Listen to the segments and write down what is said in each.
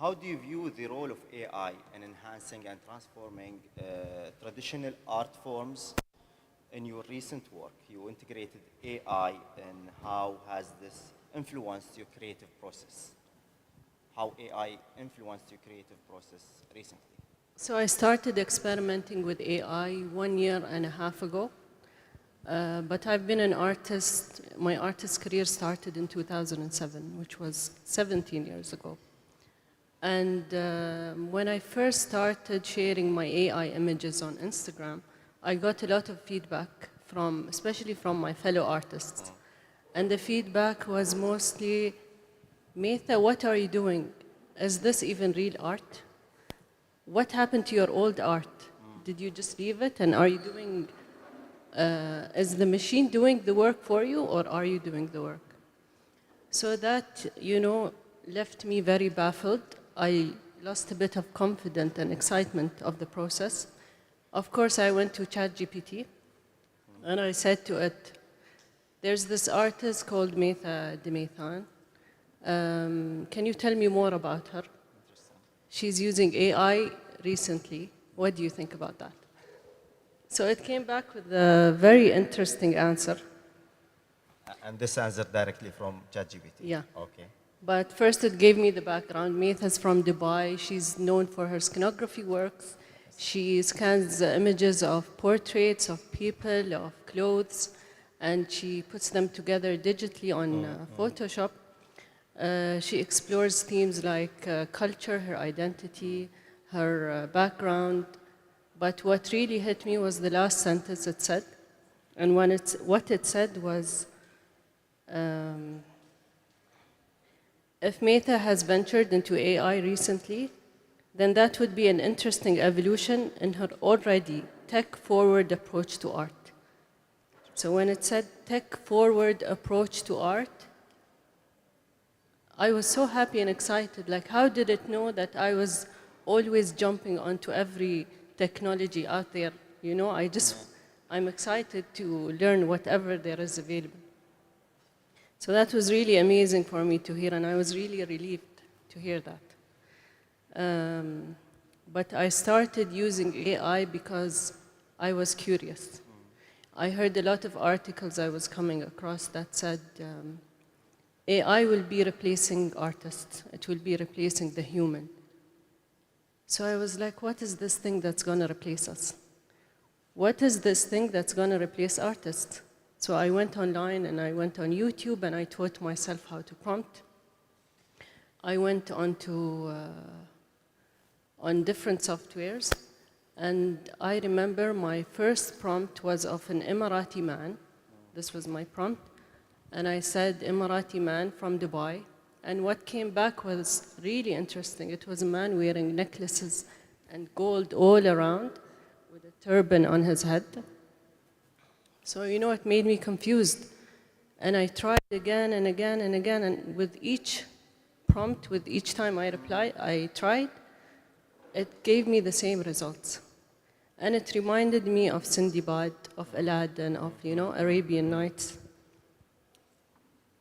How do you view the role of AI in enhancing and transforming traditional art forms? In your recent work, you integrated AI, and how has this influenced your creative process? How AI influenced your creative process recently? So I started experimenting with AI 1.5 years ago. But I've been an artist. My artist career started in 2007, which was 17 years ago. And when I first started sharing my AI images on Instagram, I got a lot of feedback from, especially from my fellow artists. And the feedback was mostly, Metha, what are you doing? Is this even real art? What happened to your old art? Did you just leave it? And are you doing, is the machine doing the work for you, or are you doing the work? So that, left me very baffled. I lost a bit of confidence and excitement of the process. Of course, I went to ChatGPT, and I said to it, there's this artist called Metha Demethan. Can you tell me more about her? She's using AI recently. What do you think about that? So it came back with a very interesting answer. And this answer directly from ChatGPT? Yeah. Okay. But first it gave me the background. Meetha is from Dubai. She's known for her scenography works. She scans images of portraits of people, of clothes, and she puts them together digitally on Photoshop. She explores themes like culture, her identity, her background. But what really hit me was the last sentence it said. And what it said was, if Meta has ventured into AI recently, then that would be an interesting evolution in her already tech-forward approach to art. So when it said tech-forward approach to art, I was so happy and excited. Like, how did it know that I was always jumping onto every technology out there? I'm excited to learn whatever there is available. So that was really amazing for me to hear, and I was really relieved to hear that. But I started using AI because I was curious. I heard a lot of articles I was coming across that said AI will be replacing artists. It will be replacing the human. So I was like, what is this thing that's going to replace us? What is this thing that's going to replace artists? So I went online and I went on YouTube and I taught myself how to prompt. I went on different softwares, and I remember my first prompt was of an Emirati man. This was my prompt. And I said, Emirati man from Dubai. And what came back was really interesting. It was a man wearing necklaces and gold all around with a turban on his head. So, it made me confused. And I tried again and again and again. And with each prompt, with each time I tried, it gave me the same results. And it reminded me of Sindbad, of Aladdin, of, Arabian Nights.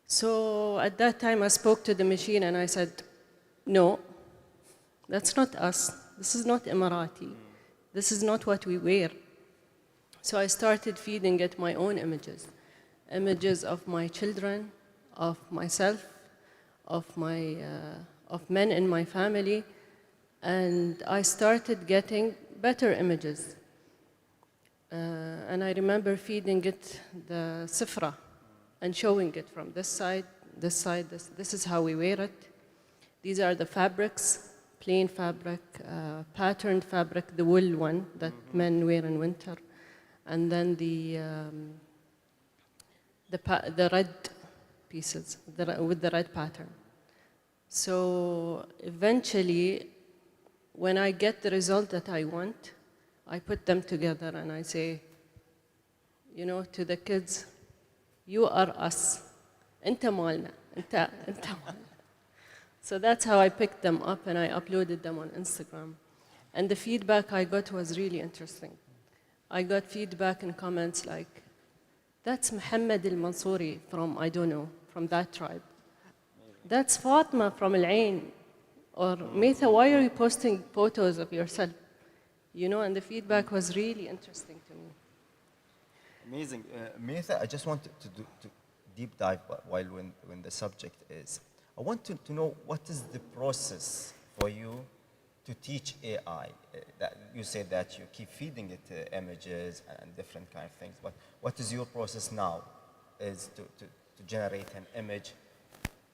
So at that time, I spoke to the machine and I said, no, that's not us. This is not Emirati. This is not what we wear. So I started feeding it my own images. Images of my children, of myself, of men in my family. And I started getting better images. And I remember feeding it the sifra and showing it from this side, this is how we wear it. These are the fabrics, plain fabric, patterned fabric, the wool one that men wear in winter. And then the red pieces with the red pattern. So eventually, when I get the result that I want, I put them together and I say, to the kids, you are us. Inta malna. Inta malna. So that's how I picked them up and I uploaded them on Instagram. And the feedback I got was really interesting. I got feedback and comments like, that's Muhammad al-Mansouri from, I don't know, from that tribe. That's Fatma from Al Ain. Or, Metha, why are you posting photos of yourself? You know, and the feedback was really interesting to me. Amazing. Metha, I just want to deep dive while when the subject is. I want to know what is the process for you to teach AI. That you said that you keep feeding it images and different kind of things, but what is your process now? Is to generate an image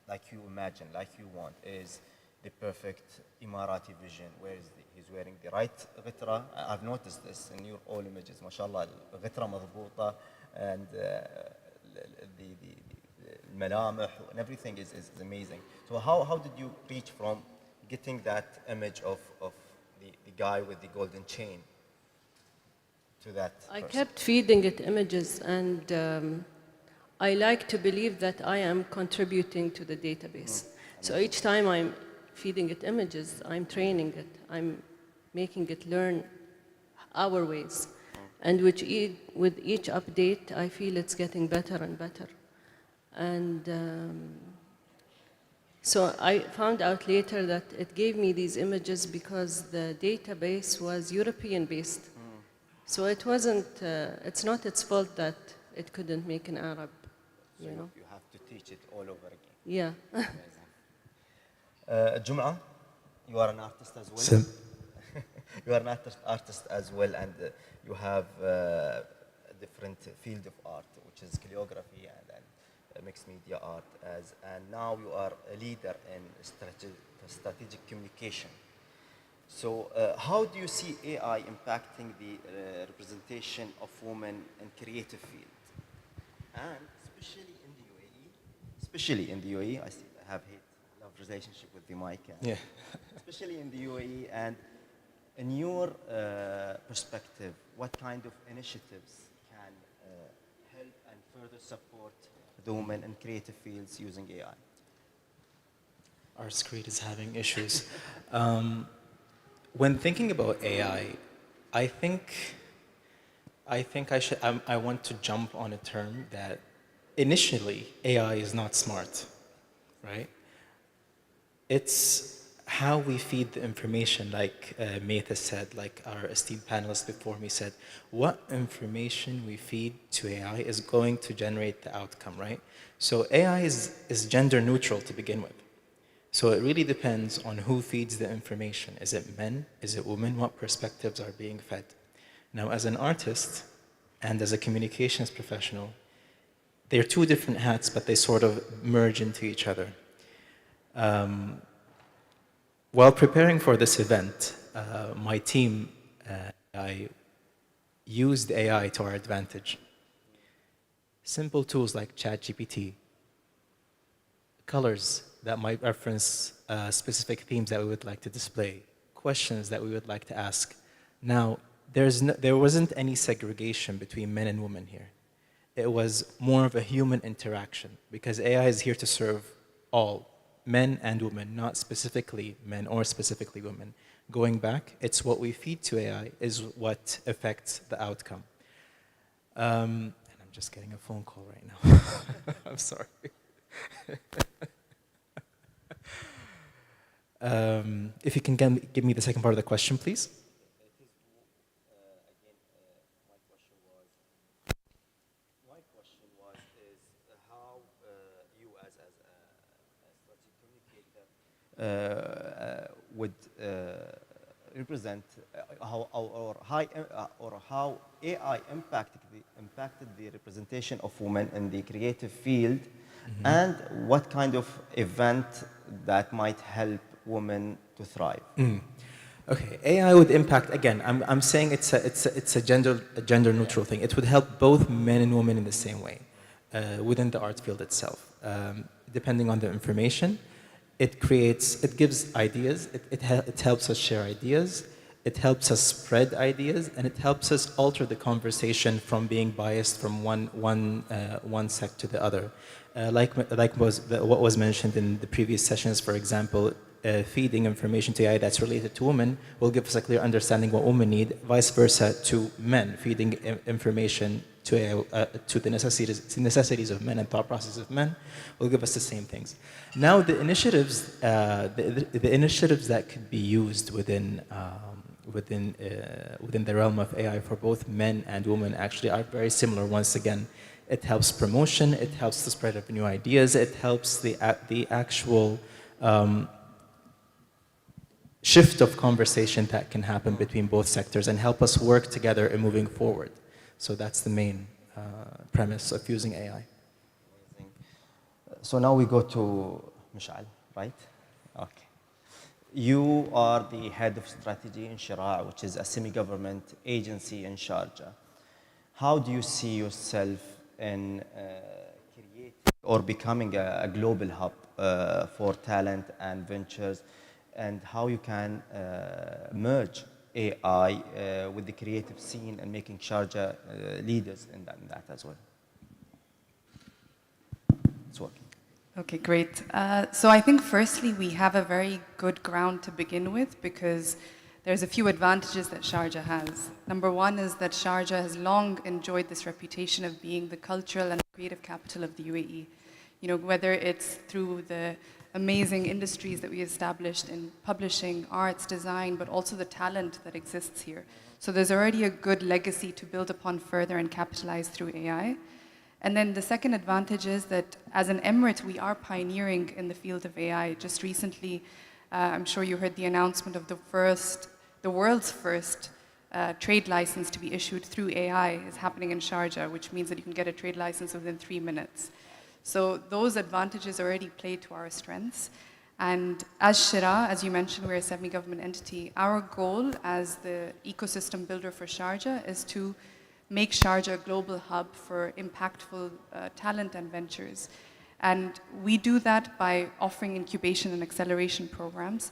like you imagine, like you want, is the perfect Emirati vision. Where is he's wearing the right ghitra. I've noticed this in your all images, mashallah, ghitra مضبوطة, and the الملامح and everything is amazing. So how did you reach from getting that image of the guy with the golden chain to that I person? kept feeding it images, and I like to believe that I am contributing to the database. So each time I'm feeding it images, I'm training it, I'm making it learn our ways. And with each update, I feel it's getting better and better. And so I found out later that it gave me these images because the database was European-based. So it wasn't, it's not its fault that it couldn't make an Arab, So you know. you have to teach it all over again. Yeah. Jum'a, you are an artist as well. You are an artist as well, and you have a different field of art, which is calligraphy and mixed media art. And now you are a leader in strategic communication. So how do you see AI impacting the representation of women in creative field? And especially in the UAE, I have love relationship with the mic. Yeah. Especially in the UAE, and in your perspective, what kind of initiatives can help and further support the women in creative fields using AI? Our screen is having issues. When thinking about AI, I want to jump on a term that initially AI is not smart, right? It's how we feed the information, like Metha said, like our esteemed panelist before me said, what information we feed to AI is going to generate the outcome, right? So AI is gender neutral to begin with. So it really depends on who feeds the information. Is it men? Is it women? What perspectives are being fed? Now, as an artist and as a communications professional, they're two different hats, but they sort of merge into each other. While preparing for this event, my team, I used AI to our advantage. Simple tools like ChatGPT, colors that might reference specific themes that we would like to display, questions that we would like to ask. Now, there wasn't any segregation between men and women here. It was more of a human interaction because AI is here to serve all, men and women, not specifically men or specifically women. Going back, it's what we feed to AI is what affects the outcome. And I'm just getting a phone call right now. I'm sorry. If you can give me the second part of the question, please. My question was how you as a strategic communicator would represent how AI impacted the representation of women in the creative field, and what kind of event that might help women to thrive. Okay, AI would impact, again, I'm saying it's a gender neutral thing. It would help both men and women in the same way within the art field itself. Depending on the information, it gives ideas, it helps us share ideas, it helps us spread ideas, and it helps us alter the conversation from being biased from one sect to the other. Like what was mentioned in the previous sessions, for example, feeding information to AI that's related to women will give us a clear understanding what women need, vice versa to men, feeding information to AI, to the necessities of men and thought processes of men will give us the same things. Now, the initiatives that could be used within the realm of AI for both men and women actually are very similar. Once again, it helps promotion, it helps the spread of new ideas, it helps the actual shift of conversation that can happen between both sectors and help us work together in moving forward. So that's the main premise of using AI. Amazing. So now we go to Mishal, right? Okay. You are the head of strategy in Shira', which is a semi-government agency in Sharjah. How do you see yourself in creating or becoming a global hub for talent and ventures, and how you can merge AI with the creative scene and making Sharjah leaders in that as well? It's working. Okay, great. So I think firstly we have a very good ground to begin with because there's a few advantages that Sharjah has. Number one is that Sharjah has long enjoyed this reputation of being the cultural and creative capital of the UAE. You know, whether it's through the amazing industries that we established in publishing, arts, design, but also the talent that exists here. So there's already a good legacy to build upon further and capitalize through AI. And then the second advantage is that as an emirate, we are pioneering in the field of AI. Just recently, I'm sure you heard the announcement of the world's first trade license to be issued through AI is happening in Sharjah, which means that you can get a trade license within 3 minutes. So those advantages already play to our strengths. And as Shira', as you mentioned, we're a semi-government entity. Our goal as the ecosystem builder for Sharjah is to make Sharjah a global hub for impactful talent and ventures. And we do that by offering incubation and acceleration programs.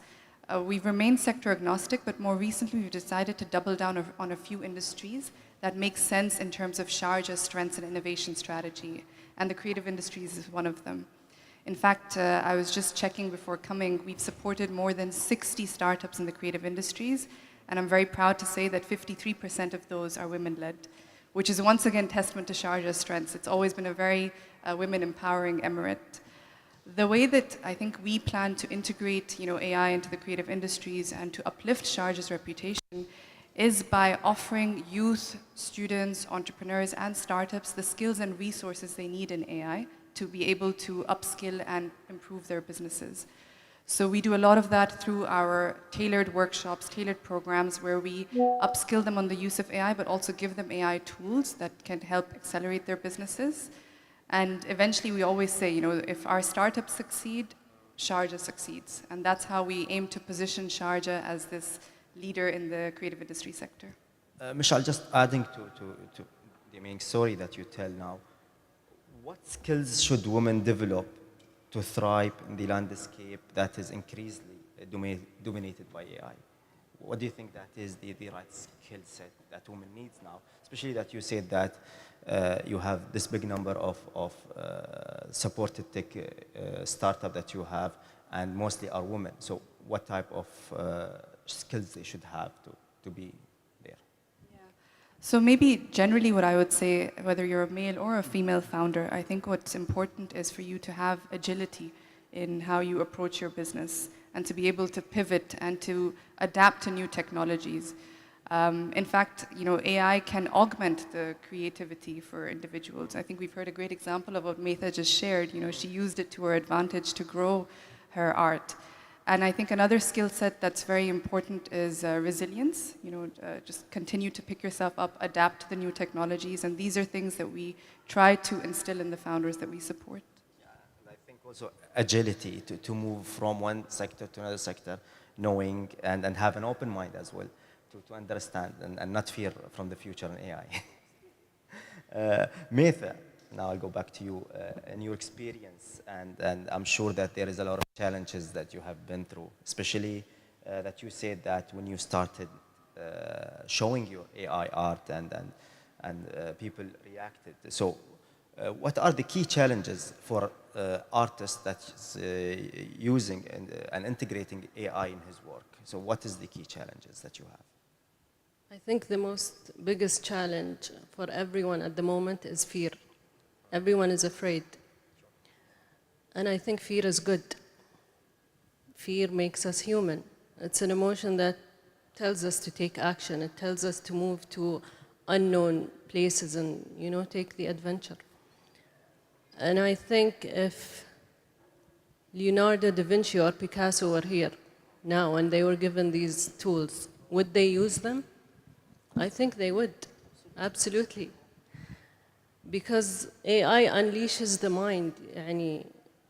We've remained sector agnostic, but more recently we've decided to double down on a few industries that make sense in terms of Sharjah's strengths and innovation strategy. And the creative industries is one of them. In fact, I was just checking before coming, we've supported more than 60 startups in the creative industries, and I'm very proud to say that 53% of those are women-led, which is once again testament to Sharjah's strengths. It's always been a very women-empowering emirate. The way that I think we plan to integrate AI into the creative industries and to uplift Sharjah's reputation is by offering youth, students, entrepreneurs, and startups the skills and resources they need in AI to be able to upskill and improve their businesses. So we do a lot of that through our tailored workshops, tailored programs where we upskill them on the use of AI, but also give them AI tools that can help accelerate their businesses. And eventually we always say, if our startups succeed, Sharjah succeeds. And that's how we aim to position Sharjah as this leader in the creative industry sector. Mishal, just adding to the amazing story that you tell now, what skills should women develop to thrive in the landscape that is increasingly dominated by AI? What do you think that is the right skill set that women needs now? Especially that you said that you have this big number of supported tech startup that you have, and mostly are women. So what type of skills they should have to be there? Yeah. So maybe generally what I would say, whether you're a male or a female founder, I think what's important is for you to have agility in how you approach your business and to be able to pivot and to adapt to new technologies. In fact, AI can augment the creativity for individuals. I think we've heard a great example of what Metha just shared. She used it to her advantage to grow her art. And I think another skill set that's very important is resilience. Just continue to pick yourself up, adapt to the new technologies, and these are things that we try to instill in the founders that we support. Yeah, and I think also agility to move from one sector to another sector, knowing and have an open mind as well to understand and not fear from the future in AI. Metha, now I'll go back to you. In your experience, and I'm sure that there is a lot of challenges that you have been through, especially that you said that when you started showing your AI art and people reacted. So what are the key challenges for artists that's using and integrating AI in his work? So what is the key challenges that you have? I think the most biggest challenge for everyone at the moment is fear. Everyone is afraid. And I think fear is good. Fear makes us human. It's an emotion that tells us to take action. It tells us to move to unknown places and, take the adventure. And I think if Leonardo da Vinci or Picasso were here now and they were given these tools, would they use them? I think they would, absolutely. Because AI unleashes the mind.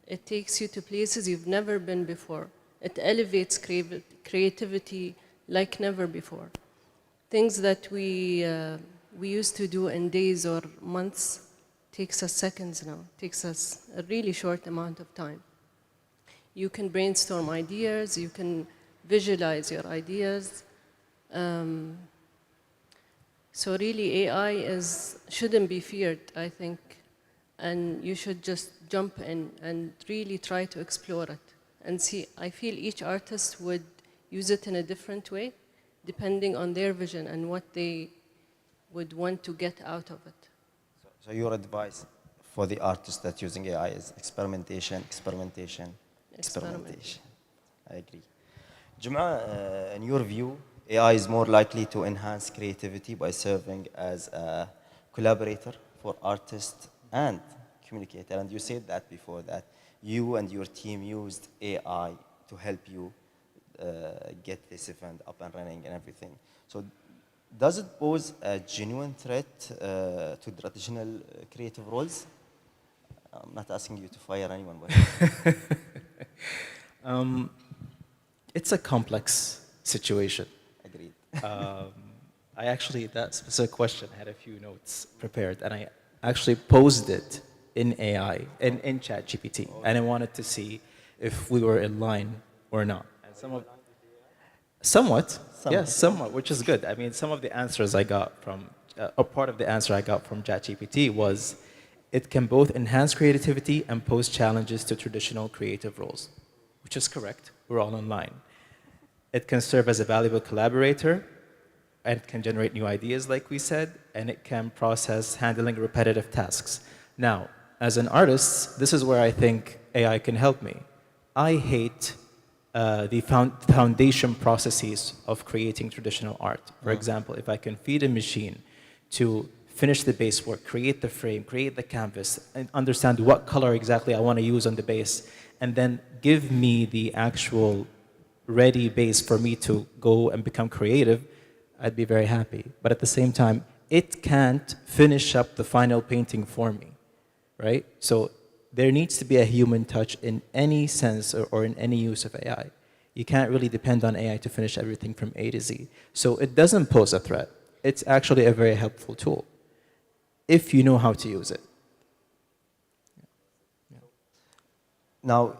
It takes you to places you've never been before. It elevates creativity like never before. Things that we used to do in days or months takes us seconds now, takes us a really short amount of time. You can brainstorm ideas, you can visualize your ideas. So really AI shouldn't be feared, I think, and you should just jump in and really try to explore it and see. I feel each artist would use it in a different way, depending on their vision and what they would want to get out of it. So your advice for the artist that's using AI is experimentation, experimentation, experimentation. I agree. Jum'a, in your view, AI is more likely to enhance creativity by serving as a collaborator for artists and communicator. And you said that before, that you and your team used AI to help you get this event up and running and everything. So does it pose a genuine threat to traditional creative roles? I'm not asking you to fire anyone, but It's a complex situation. agreed. That specific question had a few notes prepared, and I actually posed it in AI, in ChatGPT, and I wanted to see if we were in line or not. And somewhat, yes, somewhat, which is good. I mean, some of the answers I got from, or part of the answer I got from ChatGPT was, it can both enhance creativity and pose challenges to traditional creative roles, which is correct. We're all online. It can serve as a valuable collaborator, and it can generate new ideas, like we said, and it can process handling repetitive tasks. Now, as an artist, this is where I think AI can help me. I hate the foundation processes of creating traditional art. For example, if I can feed a machine to finish the base work, create the frame, create the canvas, and understand what color exactly I want to use on the base, and then give me the actual ready base for me to go and become creative, I'd be very happy. But at the same time, it can't finish up the final painting for me, right? So there needs to be a human touch in any sense or in any use of AI. You can't really depend on AI to finish everything from A to Z. So it doesn't pose a threat. It's actually a very helpful tool if you know how to use it. Now,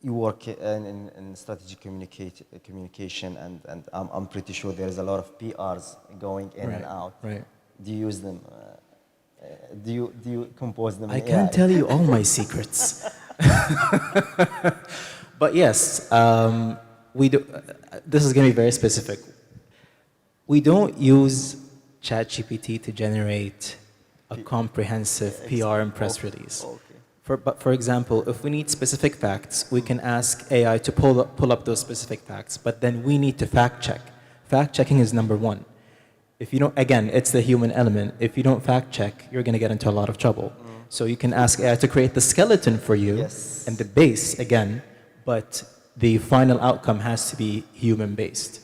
you work in strategic communication, and I'm pretty sure there's a lot of PRs going in and out. Right. Do you use them? Do you compose them? I in can't AI? tell you all my secrets. But yes, we do. This is going to be very specific. We don't use ChatGPT to generate a comprehensive PR and press release. Okay. But for example, if we need specific facts, we can ask AI to pull up those specific facts, but then we need to fact check. Fact checking is number one. If you don't, again, it's the human element. If you don't fact check, you're going to get into a lot of trouble. So you can ask AI to create the skeleton for you Yes. and the base again, but the final outcome has to be human based.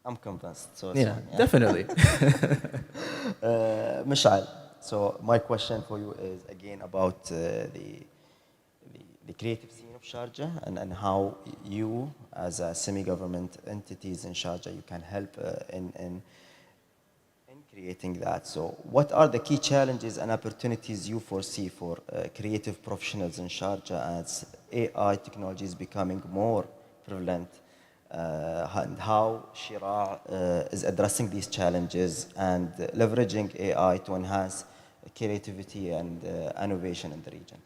I'm convinced. So Yeah, definitely. Mishal, so my question for you is again about the creative scene of Sharjah, and how you, as a semi-government entities in Sharjah, you can help in creating that. So what are the key challenges and opportunities you foresee for creative professionals in Sharjah as AI technology is becoming more prevalent? and how Shira is addressing these challenges and leveraging AI to enhance creativity and innovation in the region.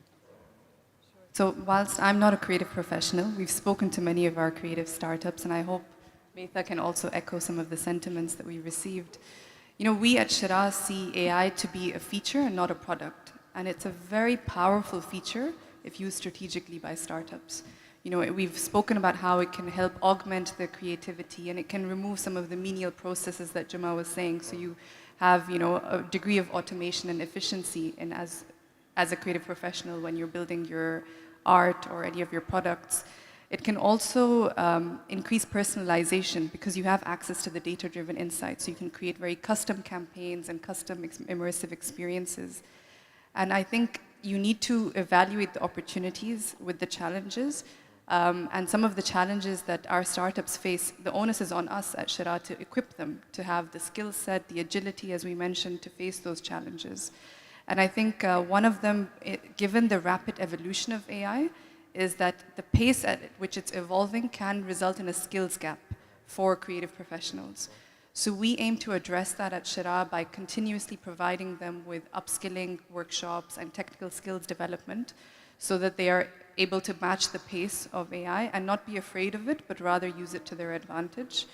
So whilst I'm not a creative professional, we've spoken to many of our creative startups, and I hope Metha can also echo some of the sentiments that we received. You know, we at Shira see AI to be a feature and not a product, and it's a very powerful feature if used strategically by startups. You know, we've spoken about how it can help augment the creativity, and it can remove some of the menial processes that Juma was saying. So you have, you know, a degree of automation and efficiency in as a creative professional when you're building your art or any of your products. It can also increase personalization because you have access to the data-driven insights. So you can create very custom campaigns and custom immersive experiences. And I think you need to evaluate the opportunities with the challenges. And some of the challenges that our startups face, the onus is on us at Shira to equip them to have the skill set, the agility, as we mentioned, to face those challenges. And I think one of them, given the rapid evolution of AI, is that the pace at which it's evolving can result in a skills gap for creative professionals. So we aim to address that at Shira by continuously providing them with upskilling workshops and technical skills development so that they are able to match the pace of AI and not be afraid of it, but rather use it to their advantage.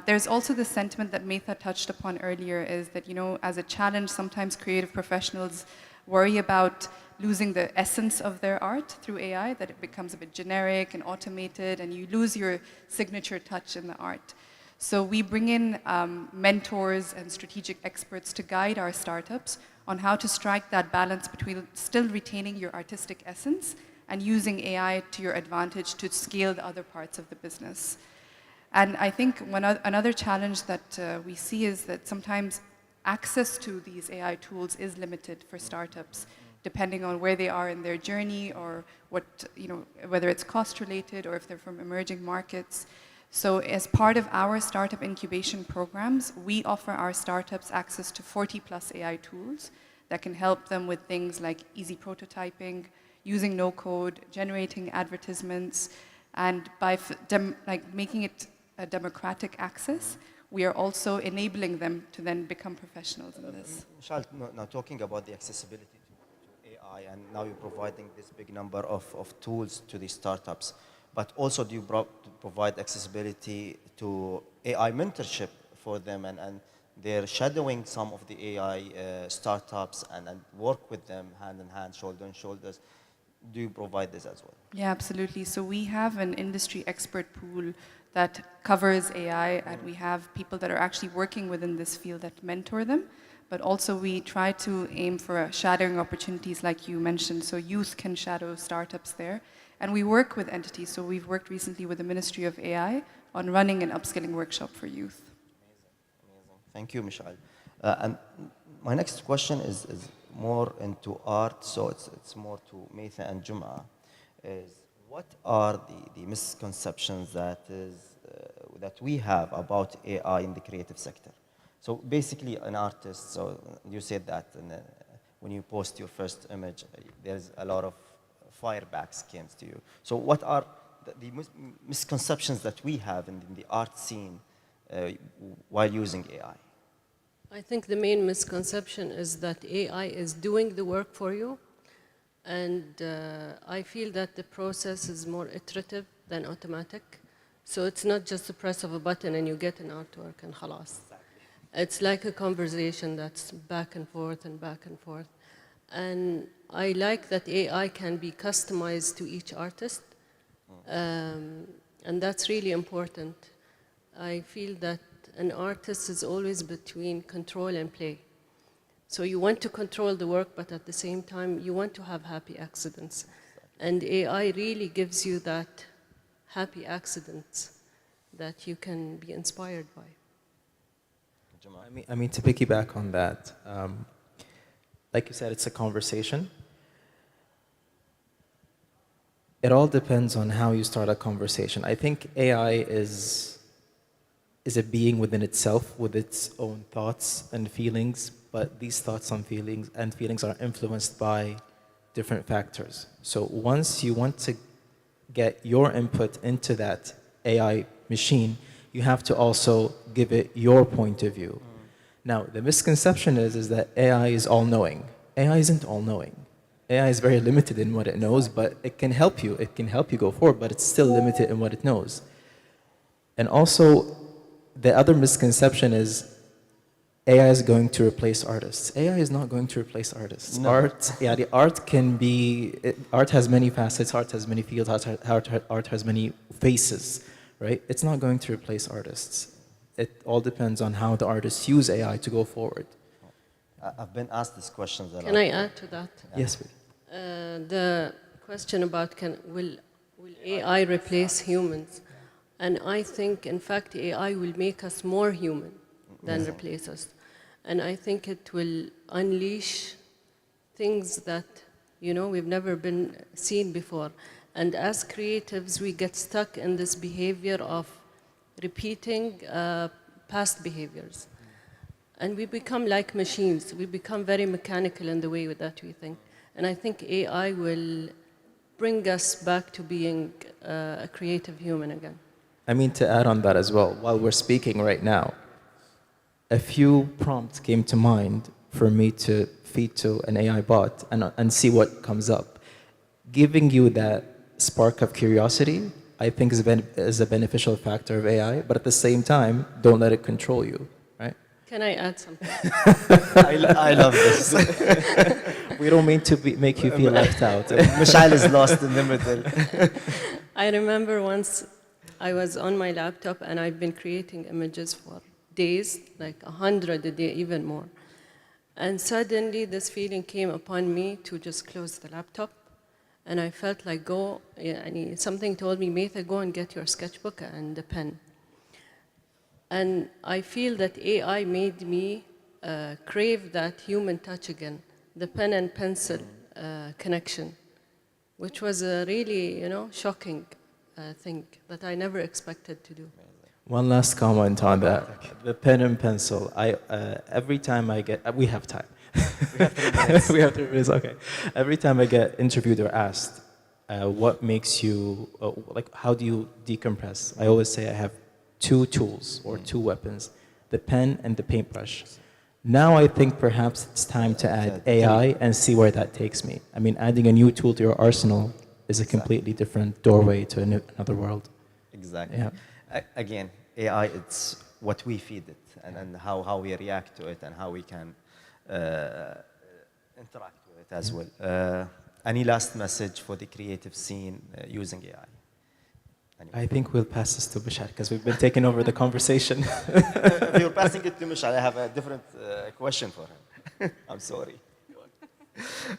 There's also the sentiment that Metha touched upon earlier is that, you know, as a challenge, sometimes creative professionals worry about losing the essence of their art through AI, that it becomes a bit generic and automated, and you lose your signature touch in the art. So we bring in mentors and strategic experts to guide our startups on how to strike that balance between still retaining your artistic essence and using AI to your advantage to scale the other parts of the business. And I think another challenge that we see is that sometimes access to these AI tools is limited for startups, depending on where they are in their journey or what, you know, whether it's cost related or if they're from emerging markets. So as part of our startup incubation programs, we offer our startups access to 40+ AI tools that can help them with things like easy prototyping, using no code, generating advertisements, and by making it a democratic access, we are also enabling them to then become professionals in this. Michelle, now talking about the accessibility to AI, and now you're providing this big number of tools to these startups, but also do you provide accessibility to AI mentorship for them, and they're shadowing some of the AI startups and work with them hand in hand, shoulder and shoulders. Do you provide this as well? Yeah, absolutely. So we have an industry expert pool that covers AI, and we have people that are actually working within this field that mentor them. But also we try to aim for shadowing opportunities like you mentioned, so youth can shadow startups there. And we work with entities, so we've worked recently with the Ministry of AI on running an upskilling workshop for youth. Amazing. Thank you, Michelle. And my next question is more into art, so it's more to Metha and Juma. Is what are the misconceptions that we have about AI in the creative sector? So basically, an artist. So you said that when you post your first image, there's a lot of firebacks came to you. So what are the misconceptions that we have in the art scene while using AI? I think the main misconception is that AI is doing the work for you, and I feel that the process is more iterative than automatic. So it's not just the press of a button and you get an artwork and khalas. It's like a conversation that's back and forth and back and forth. And I like that AI can be customized to each artist, and that's really important. I feel that an artist is always between control and play. So you want to control the work, but at the same time, you want to have happy accidents. And AI really gives you that happy accidents that you can be inspired by. I mean, to piggyback on that, like you said, it's a conversation. It all depends on how you start a conversation. I think AI is a being within itself with its own thoughts and feelings, but these thoughts and feelings are influenced by different factors. So once you want to get your input into that AI machine, you have to also give it your point of view. Now, the misconception is that AI is all-knowing. AI isn't all-knowing. AI is very limited in what it knows, but it can help you. It can help you go forward, but it's still limited in what it knows. And also, the other misconception is AI is going to replace artists. AI is not going to replace artists. No. Art can be, art has many facets, art has many fields, art has many faces, right? It's not going to replace artists. It all depends on how the artists use AI to go forward. I've been asked these questions a lot. Can I add to that? Yes, please. The question about will AI replace humans? And I think, in fact, AI will make us more human than replace us. And I think it will unleash things that, we've never been seen before. And as creatives, we get stuck in this behavior of repeating past behaviors. And we become like machines. We become very mechanical in the way that we think. And I think AI will bring us back to being a creative human again. I mean, to add on that as well, while we're speaking right now, a few prompts came to mind for me to feed to an AI bot and see what comes up. Giving you that spark of curiosity, I think is a beneficial factor of AI, but at the same time, don't let it control you, right? Can I add something? I love this. We don't mean to make you feel left out. Mishal is lost in the middle. I remember once I was on my laptop and I've been creating images for days, like 100 a day, even more. And suddenly this feeling came upon me to just close the laptop. And I felt like something told me, Maitha, go and get your sketchbook and a pen. And I feel that AI made me crave that human touch again, the pen and pencil connection, which was a really, shocking thing that I never expected to do. One last comment on that. The pen and pencil. Every time I get, we have time. We have 3 minutes. We have 3 minutes, okay. Every time I get interviewed or asked, what makes you, how do you decompress? I always say I have 2 tools or 2 weapons, the pen and the paintbrush. Now I think perhaps it's time to add AI and see where that takes me. I mean, adding a new tool to your arsenal is a completely different doorway to another world. Exactly. Yeah. Again, AI, it's what we feed it and how we react to it and how we can interact with it as well. Any last message for the creative scene using AI? I think we'll pass this to Bashar because we've been taking over the conversation. If you're passing it to Mishal, I have a different question for him. I'm sorry.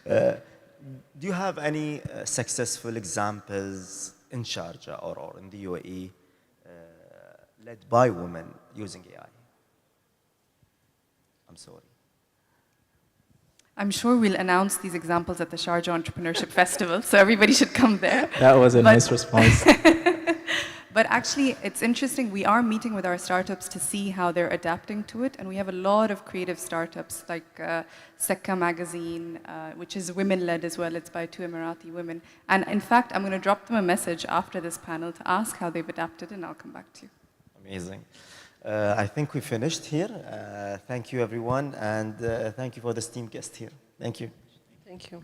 Do you have any successful examples in Sharjah or in the UAE led by women using AI? I'm sorry. I'm sure we'll announce these examples at the Sharjah Entrepreneurship Festival, so everybody should come there. That was a nice response. But actually, it's interesting. We are meeting with our startups to see how they're adapting to it, and we have a lot of creative startups like Sekka Magazine, which is women-led as well. It's by 2 Emirati women. And in fact, I'm going to drop them a message after this panel to ask how they've adapted, and I'll come back to you. Amazing. I think we finished here. Thank you, everyone, and thank you for the esteemed guest here. Thank you. Thank you.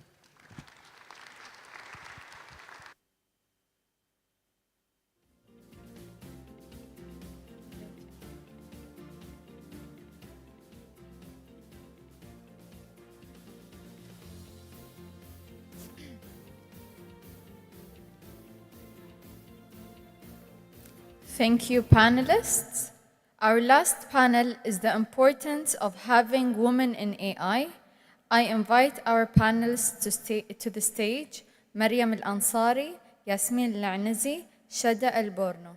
Thank you, panelists. Our last panel is the importance of having women in AI. I invite our panelists to the stage, Mariam Al-Ansari, Yasmin Al-Anazi, Shada Al-Borno.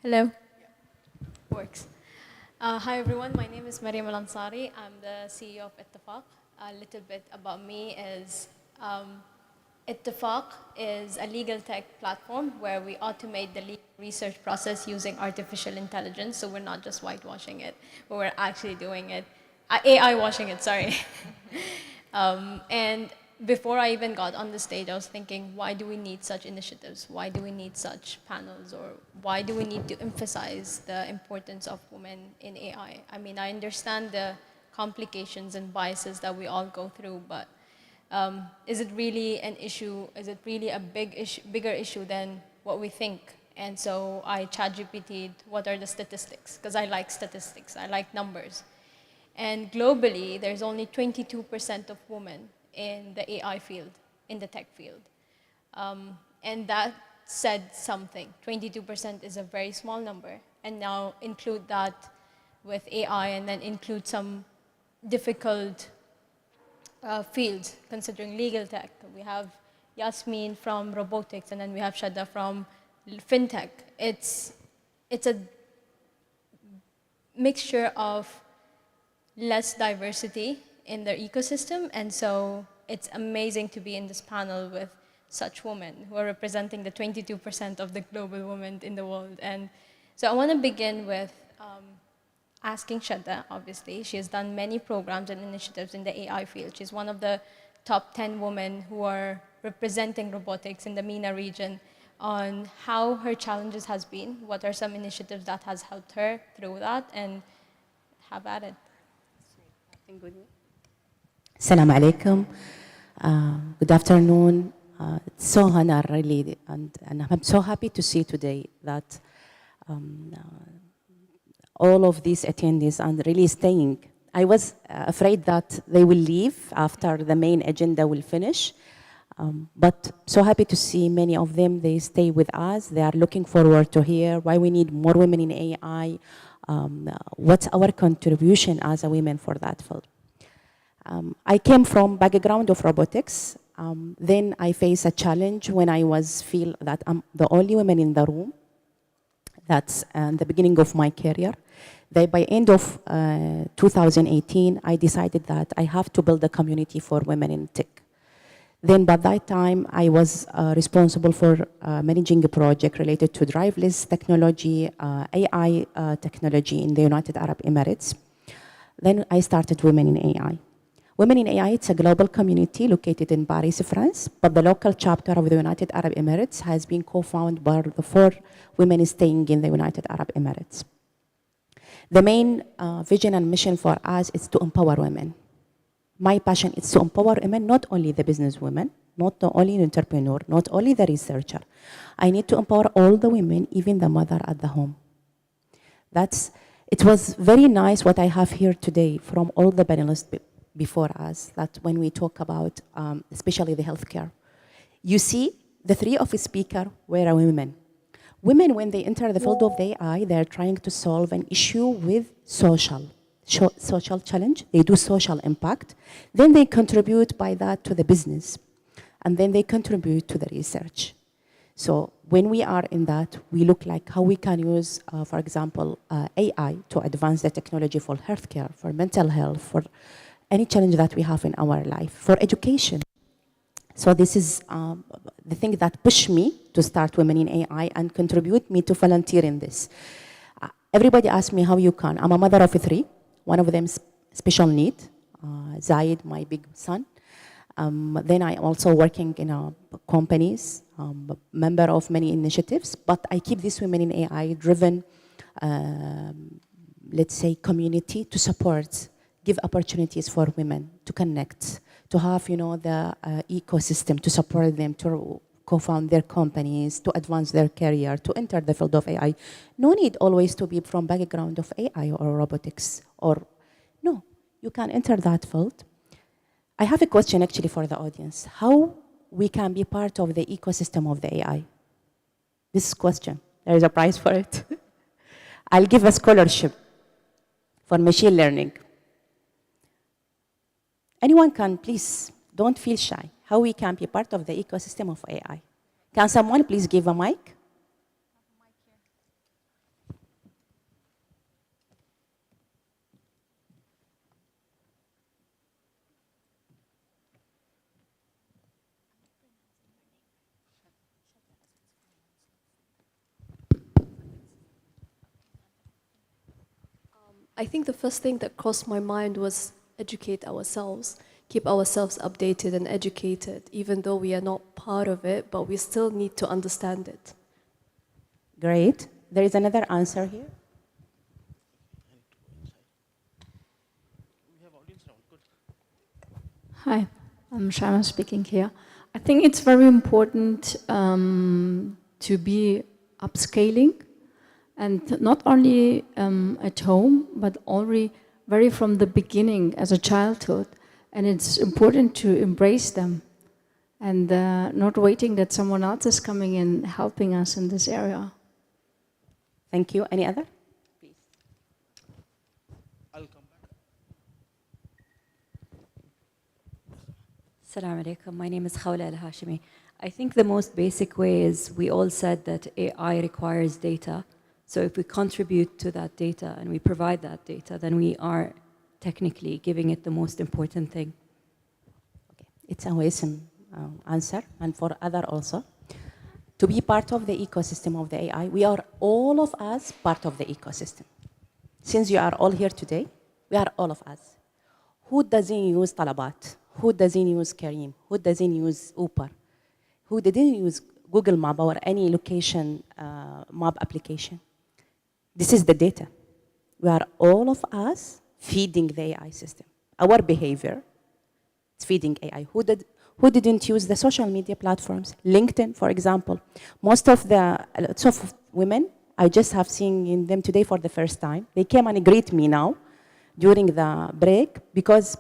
Hello. Works. Hi everyone, my name is Mariam Al Ansari. I'm the CEO of Ittefaq. A little bit about me is Ittefaq is a legal tech platform where we automate the legal research process using artificial intelligence. So we're not just whitewashing it, but we're actually doing it, AI washing it, sorry. And before I even got on the stage, I was thinking, why do we need such initiatives? Why do we need such panels? Or why do we need to emphasize the importance of women in AI? I mean, I understand the complications and biases that we all go through, but is it really an issue? Is it really a bigger issue than what we think? And so I ChatGPT'd what are the statistics, because I like statistics, I like numbers. And globally, there's only 22% of women in the AI field, in the tech field. And that said something. 22% is a very small number. And now include that with AI and then include some difficult fields, considering legal tech. We have Yasmin from robotics, and then we have Shada from fintech. It's a mixture of less diversity in their ecosystem, and so it's amazing to be in this panel with such women who are representing the 22% of the global women in the world. And so I want to begin with asking Shada, obviously. She has done many programs and initiatives in the AI field. She's one of the top 10 women who are representing robotics in the MENA region, on how her challenges has been, what are some initiatives that has helped her through that, and have at it. Assalamu alaikum. Good afternoon. It's so honor, really, and I'm so happy to see today that all of these attendees are really staying. I was afraid that they will leave after the main agenda will finish, but so happy to see many of them, they stay with us. They are looking forward to hear why we need more women in AI, what's our contribution as a women for that field. I came from background of robotics. Then I faced a challenge when I feel that I'm the only woman in the room. That's the beginning of my career. Then by end of 2018, I decided that I have to build a community for women in tech. Then by that time, I was responsible for managing a project related to driverless technology, AI technology in the United Arab Emirates. Then I started Women in AI. Women in AI, it's a global community located in Paris, France, but the local chapter of the United Arab Emirates has been co-founded by the 4 women staying in the United Arab Emirates. The main vision and mission for us is to empower women. My passion is to empower women, not only the business women, not only the entrepreneur, not only the researcher. I need to empower all the women, even the mother at the home. It was very nice what I have here today from all the panelists before us, that when we talk about especially the healthcare, you see the 3 of the speakers were women. Women, when they enter the field of the AI, they're trying to solve an issue with social challenge. They do social impact. Then they contribute by that to the business. And then they contribute to the research. So when we are in that, we look like how we can use, for example, AI to advance the technology for healthcare, for mental health, for any challenge that we have in our life, for education. So this is the thing that pushed me to start Women in AI and contribute me to volunteer in this. Everybody asks me how you can. I'm a mother of 3. One of them special need, Zaid, my big son. Then I also working in companies, member of many initiatives, but I keep this Women in AI driven, let's say, community to support, give opportunities for women to connect, to have, the ecosystem to support them, to co-found their companies, to advance their career, to enter the field of AI. No need always to be from background of AI or robotics, no, you can enter that field. I have a question actually for the audience. How we can be part of the ecosystem of the AI? This question, there is a prize for it. I'll give a scholarship for machine learning. Anyone can, please, don't feel shy. How we can be part of the ecosystem of AI? Can someone please give a mic? I think the first thing that crossed my mind was educate ourselves, keep ourselves updated and educated, even though we are not part of it, but we still need to understand it. Great. There is another answer here. Hi, I'm Shama speaking here. I think it's very important to be upscaling, and not only at home, but already very from the beginning as a childhood. And it's important to embrace them and not waiting that someone else is coming and helping us in this area. Thank you. Any other? Assalamu alaikum. My name is Khawla Al-Hashimi. I think the most basic way is we all said that AI requires data. So if we contribute to that data and we provide that data, then we are technically giving it the most important thing. Okay. It's a Wasim answer, and for other also. To be part of the ecosystem of the AI, we are all of us part of the ecosystem. Since you are all here today, we are all of us. Who doesn't use Talabat? Who doesn't use Kareem? Who doesn't use Uber? Who didn't use Google Map or any location map application? This is the data. We are all of us feeding the AI system. Our behavior is feeding AI. Who didn't use the social media platforms? LinkedIn, for example. Lots of women, I just have seen them today for the first time. They came and greet me now during the break because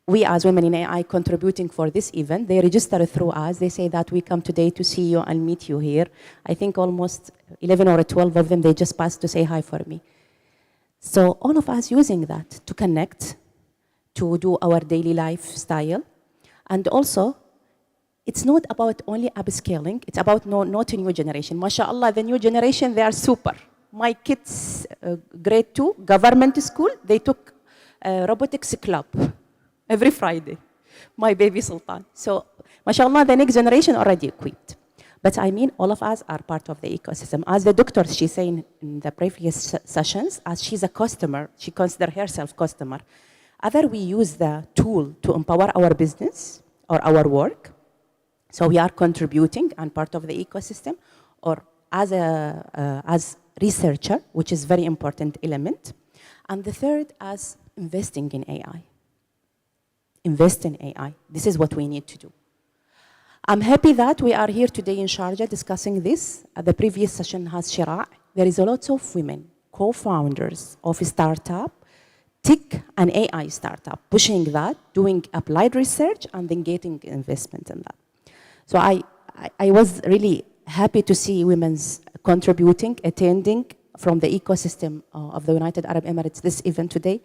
we as women in AI contributing for this event, they register through us. They say that we come today to see you and meet you here. I think almost 11 or 12 of them, they just passed to say hi for me. So all of us using that to connect, to do our daily lifestyle. And also, it's not about only upscaling, it's about not a new generation. MashaAllah, the new generation, they are super. My kids, grade 2, government school, they took a robotics club every Friday, my baby Sultan. So, mashallah, the next generation already equipped. But I mean, all of us are part of the ecosystem. As the doctor, she's saying in the previous sessions, as she's a customer, she considers herself customer. Either we use the tool to empower our business or our work, so we are contributing and part of the ecosystem, or as researcher, which is very important element. And the third, as investing in AI. Invest in AI. This is what we need to do. I'm happy that we are here today in Sharjah discussing this. The previous session has Shira'. There is a lot of women, co-founders of a startup, tech and AI startup, pushing that, doing applied research, and then getting investment in that. So I was really happy to see women's contributing, attending from the ecosystem of the United Arab Emirates this event today.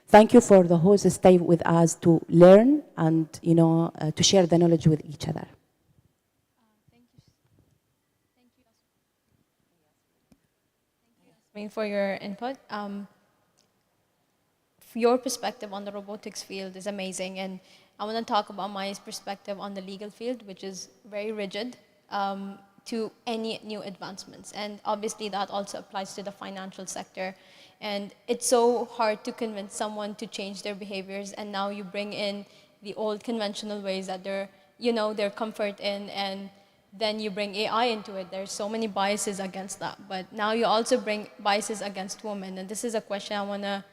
Thank you for the hosts to stay with us to learn and to share the knowledge with each other. Thank you, Yasmin, for your input. Your perspective on the robotics field is amazing, and I want to talk about my perspective on the legal field, which is very rigid to any new advancements. And obviously that also applies to the financial sector. And it's so hard to convince someone to change their behaviors, and now you bring in the old conventional ways that they're comfort in, and then you bring AI into it. There's so many biases against that. But now you also bring biases against women. And this is a question I want to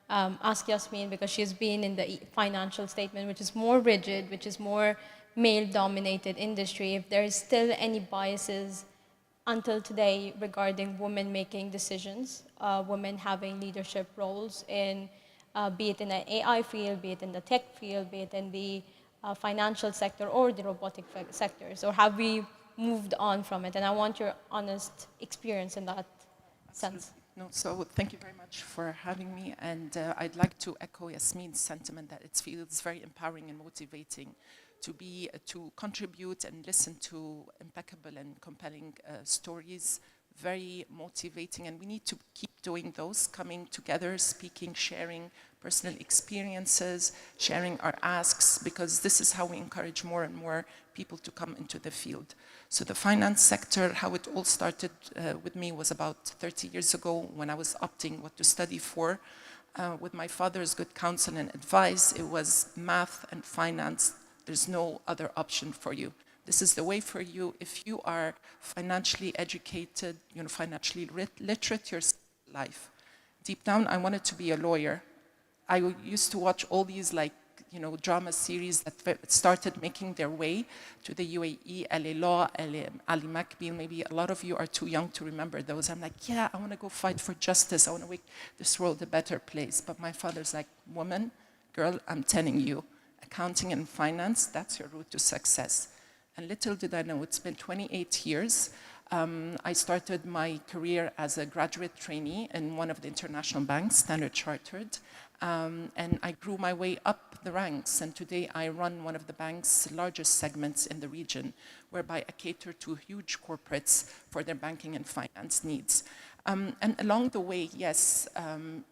ask Yasmin, because she's been in the financial statement, which is more rigid, which is more male-dominated industry. If there is still any biases until today regarding women making decisions, women having leadership roles in, be it in the AI field, be it in the tech field, be it in the financial sector or the robotic sectors, or have we moved on from it? And I want your honest experience in that sense. No, so thank you very much for having me, and I'd like to echo Yasmin's sentiment that it feels very empowering and motivating to contribute and listen to impeccable and compelling stories very motivating, and we need to keep doing those, coming together, speaking, sharing personal experiences, sharing our asks, because this is how we encourage more and more people to come into the field. So the finance sector, how it all started with me was about 30 years ago when I was opting what to study for. With my father's good counsel and advice, it was math and finance. There's no other option for you. This is the way for you if you are financially educated, financially literate your life. Deep down, I wanted to be a lawyer. I used to watch all these drama series that started making their way to the UAE, LA Law, Ali Makbil. Maybe a lot of you are too young to remember those. I'm like, yeah, I want to go fight for justice. I want to make this world a better place. But my father's like, woman, girl, I'm telling you, accounting and finance, that's your route to success. And little did I know, it's been 28 years. I started my career as a graduate trainee in one of the international banks, Standard Chartered. And I grew my way up the ranks, and today I run one of the bank's largest segments in the region, whereby I cater to huge corporates for their banking and finance needs. And along the way, yes,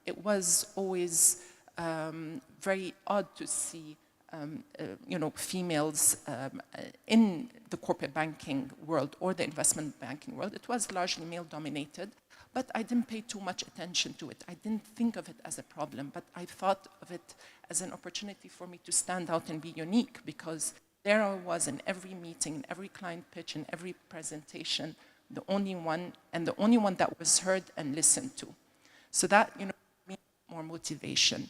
it was always very odd to see females in the corporate banking world or the investment banking world. It was largely male-dominated, but I didn't pay too much attention to it. I didn't think of it as a problem, but I thought of it as an opportunity for me to stand out and be unique, because there I was in every meeting, in every client pitch, in every presentation, the only one, and the only one that was heard and listened to. So that, gave me more motivation.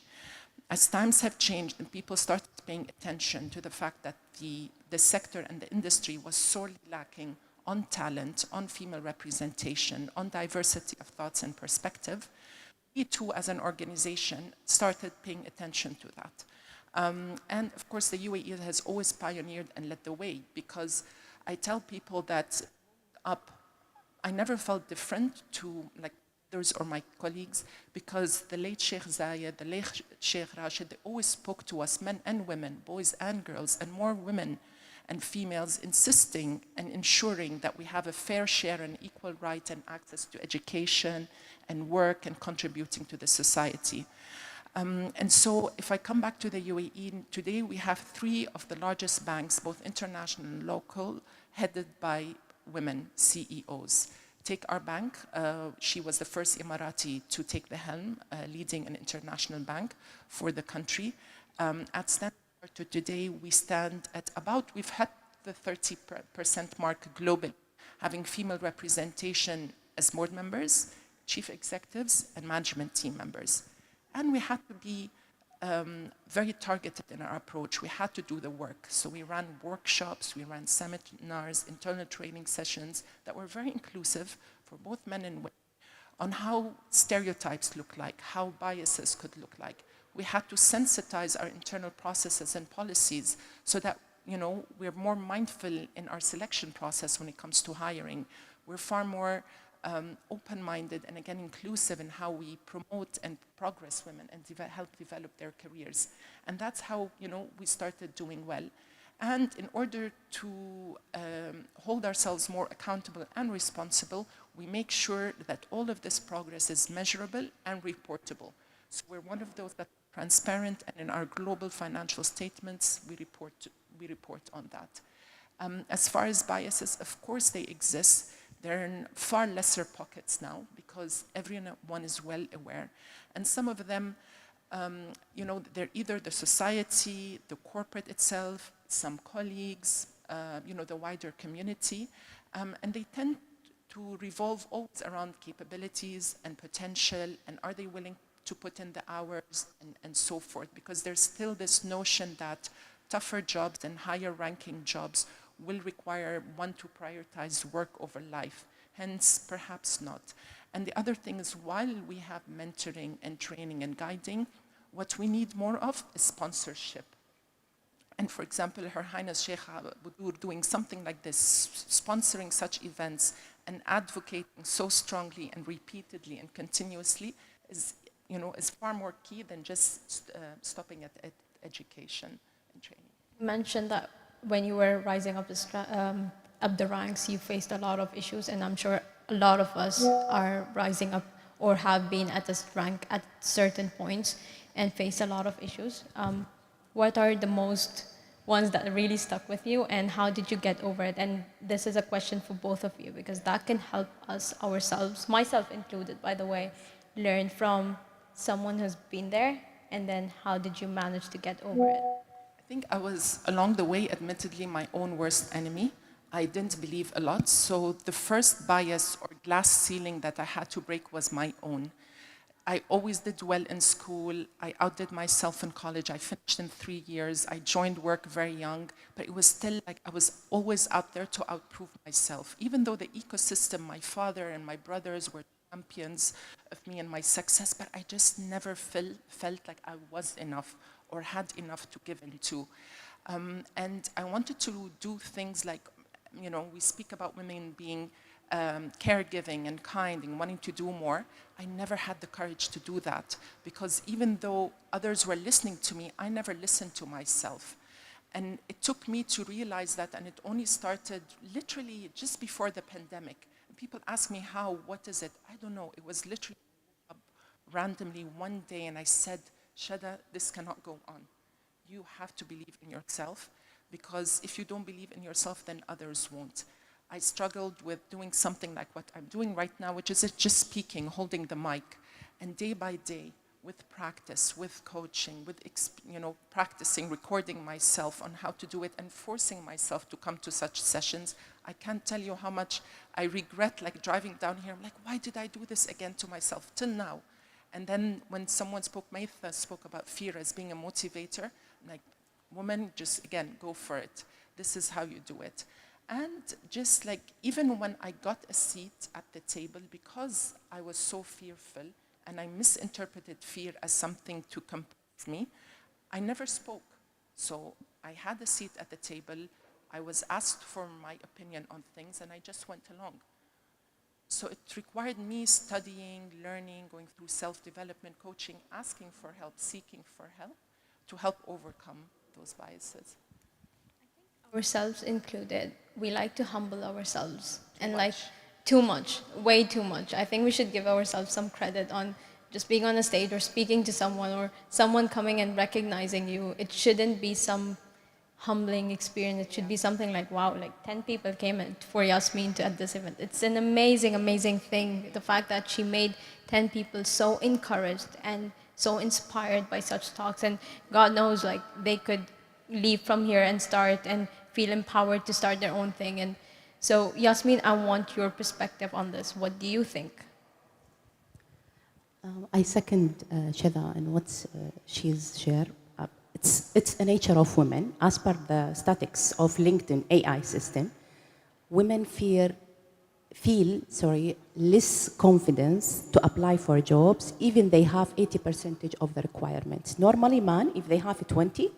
As times have changed and people started paying attention to the fact that the sector and the industry was sorely lacking on talent, on female representation, on diversity of thoughts and perspective, we too as an organization started paying attention to that. And of course the UAE has always pioneered and led the way, because I tell people that I never felt different to or my colleagues, because the late Sheikh Zayed, the late Sheikh Rashid, they always spoke to us, men and women, boys and girls, and more women and females, insisting and ensuring that we have a fair share and equal right and access to education and work and contributing to the society. And so if I come back to the UAE, today we have 3 of the largest banks, both international and local, headed by women CEOs. Take our bank, she was the first Emirati to take the helm, leading an international bank for the country. At Standard Chartered today, we stand at we've had the 30% mark globally, having female representation as board members, chief executives, and management team members. And we had to be very targeted in our approach. We had to do the work. So we ran workshops, we ran seminars, internal training sessions that were very inclusive for both men and women on how stereotypes look like, how biases could look like. We had to sensitize our internal processes and policies so that we're more mindful in our selection process when it comes to hiring. We're far more open-minded and again inclusive in how we promote and progress women and help develop their careers. And that's how we started doing well. And in order to hold ourselves more accountable and responsible, we make sure that all of this progress is measurable and reportable. So we're one of those that are transparent, and in our global financial statements, we report on that. As far as biases, of course they exist. They're in far lesser pockets now because everyone is well aware. And some of them, they're either the society, the corporate itself, some colleagues, the wider community, and they tend to revolve always around capabilities and potential, and are they willing to put in the hours and so forth, because there's still this notion that tougher jobs and higher ranking jobs will require one to prioritize work over life, hence perhaps not. And the other thing is, while we have mentoring and training and guiding, what we need more of is sponsorship. And for example, Her Highness Sheikh Budur doing something like this, sponsoring such events and advocating so strongly and repeatedly and continuously is far more key than just stopping at education and training. You mentioned that when you were rising up the ranks, you faced a lot of issues, and I'm sure a lot of us are rising up or have been at this rank at certain points and face a lot of issues. What are the most ones that really stuck with you, and how did you get over it? And this is a question for both of you, because that can help us ourselves, myself included, by the way, learn from someone who's been there, and then how did you manage to get over it? I think I was, along the way, admittedly, my own worst enemy. I didn't believe a lot, so the first bias or glass ceiling that I had to break was my own. I always did well in school. I outdid myself in college. I finished in 3 years. I joined work very young, but it was still like I was always out there to outprove myself. Even though the ecosystem, my father and my brothers were champions of me and my success, but I just never felt like I was enough or had enough to give into. And I wanted to do things like, you know, we speak about women being caregiving and kind and wanting to do more. I never had the courage to do that, because even though others were listening to me, I never listened to myself. And it took me to realize that, and it only started literally just before the pandemic. People ask me how, what is it? I don't know. It was literally randomly one day, and I said, Shada, this cannot go on. You have to believe in yourself, because if you don't believe in yourself, then others won't. I struggled with doing something like what I'm doing right now, which is just speaking, holding the mic. And day by day, with practice, with coaching, with practicing, recording myself on how to do it and forcing myself to come to such sessions, I can't tell you how much I regret, like driving down here. I'm like, why did I do this again to myself till now? And then when someone spoke, Maitha spoke about fear as being a motivator, I'm like, woman, just again, go for it. This is how you do it. And just like, even when I got a seat at the table, because I was so fearful and I misinterpreted fear as something to compose me, I never spoke. So I had a seat at the table, I was asked for my opinion on things, and I just went along. So it required me studying, learning, going through self-development, coaching, asking for help, seeking for help to help overcome those biases. Ourselves included, we like to humble ourselves too much, way too much. I think we should give ourselves some credit on just being on a stage or speaking to someone or someone coming and recognizing you. It shouldn't be some humbling experience. It should be something like, wow, like 10 people came in for Yasmin at this event. It's an amazing, amazing thing. The fact that she made 10 people so encouraged and so inspired by such talks, and God knows, like, they could leave from here and start and feel empowered to start their own thing. And so, Yasmin, I want your perspective on this. What do you think? I second Shada and what she's shared. It's a nature of women. As per the statistics of LinkedIn AI system, women feel less confidence to apply for jobs, even they have 80% of the requirements. Normally, man, if they have 20,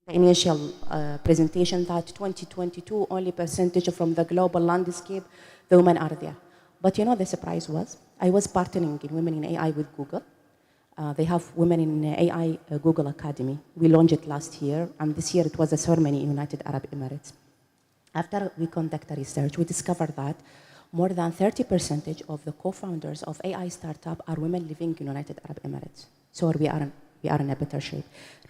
The initial presentation that 2022 only percentage from the global landscape, the women are there. But you know the surprise was, I was partnering in Women in AI with Google. They have Women in AI Google Academy. We launched it last year, and this year it was a ceremony in United Arab Emirates. After we conduct a research, we discovered that more than 30% of the co-founders of AI startup are women living in United Arab Emirates. So we are in a better shape.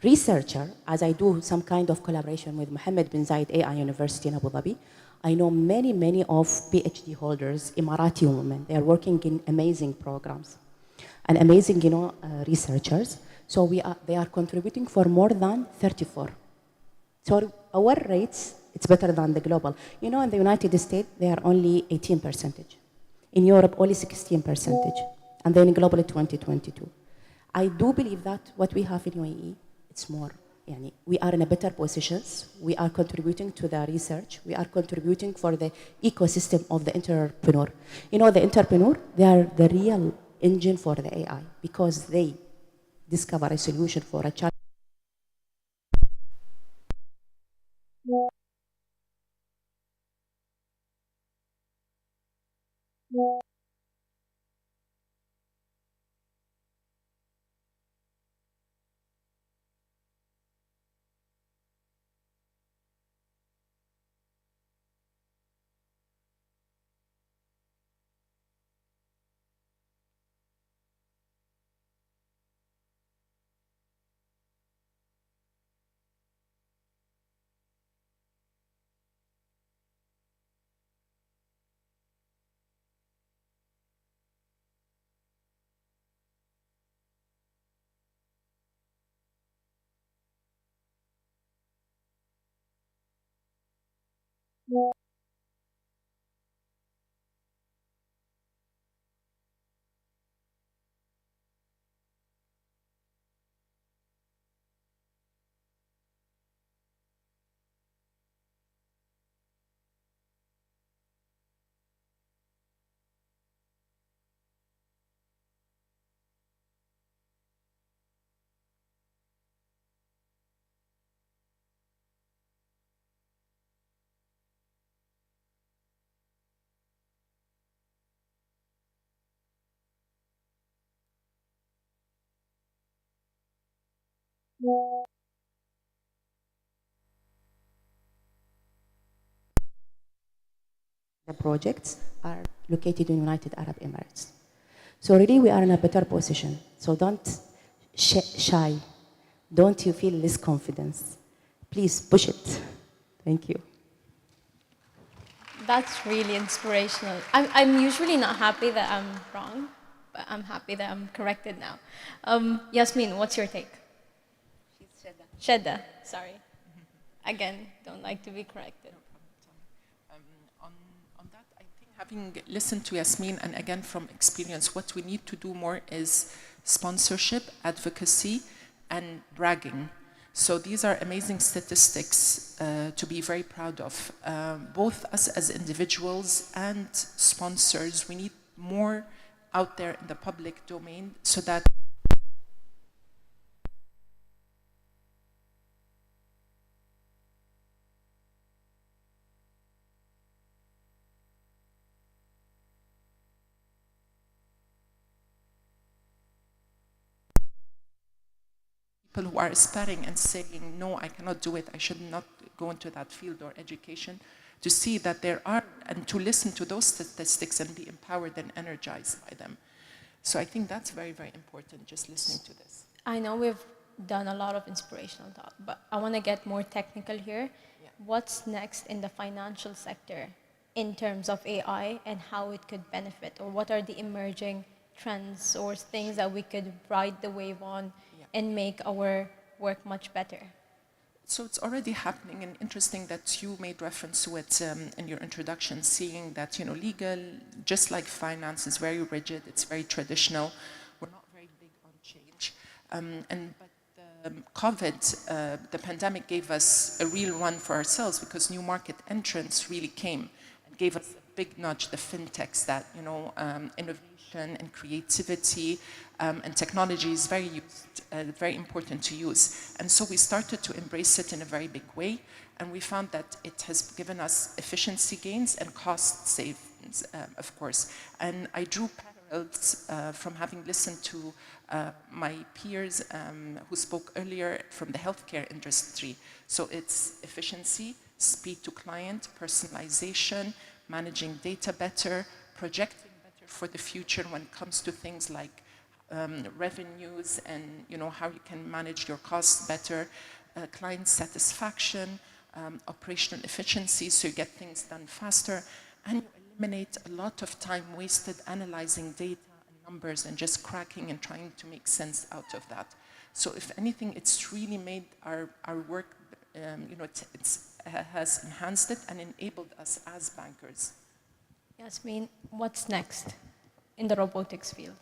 Researcher, as I do some kind of collaboration with Mohammed bin Zayed AI University in Abu Dhabi, I know many of PhD holders, Emirati women. They are working in amazing programs and amazing, researchers. So they are contributing for more than 34. So our rates, it's better than the global. In the United States, they are only 18%. In Europe, only 16%. And then globally, 2022. I do believe that what we have in UAE, it's more. We are in a better positions. We are contributing to the research. We are contributing for the ecosystem of the entrepreneur. The entrepreneur, they are the real engine for the AI because they discover a solution for a challenge. The projects are located in United Arab Emirates. So really we are in a better position. So don't shy. Don't you feel less confidence. Please push it. Thank you. That's really inspirational. I'm usually not happy that I'm wrong, but I'm happy that I'm corrected now. Yasmin, what's your take? She's Shedda. Shedda, sorry. Again, don't like to be corrected. On that, I think having listened to Yasmin, and again from experience, what we need to do more is sponsorship, advocacy, and bragging. So these are amazing statistics to be very proud of. Both us as individuals and sponsors, we need more out there in the public domain so that people who are aspiring and saying, no, I cannot do it, I should not go into that field or education, to see that there are, and to listen to those statistics and be empowered and energized by them. So I think that's very, very important, just listening to this. I know we've done a lot of inspirational talk, but I want to get more technical here. What's next in the financial sector in terms of AI and how it could benefit, or what are the emerging trends or things that we could ride the wave on and make our work much better? So it's already happening, and interesting that you made reference to it in your introduction, seeing that, you know, legal, just like finance, is very rigid, it's very traditional. We're not very big on change. But COVID, the pandemic gave us a real run for ourselves, because new market entrants really came and gave us a big nudge, the fintechs, that, you know, innovation and creativity and technology is very important to use. And so we started to embrace it in a very big way, and we found that it has given us efficiency gains and cost savings, of course. And I drew parallels from having listened to my peers who spoke earlier from the healthcare industry. So it's efficiency, speed to client, personalization, managing data better, projecting better for the future when it comes to things like revenues and, you know, how you can manage your costs better, client satisfaction, operational efficiency, so you get things done faster, and you eliminate a lot of time wasted analyzing data and numbers and just cracking and trying to make sense out of that. So if anything, it's really made our work, you know, it has enhanced it and enabled us as bankers. Yasmin, what's next in the robotics field?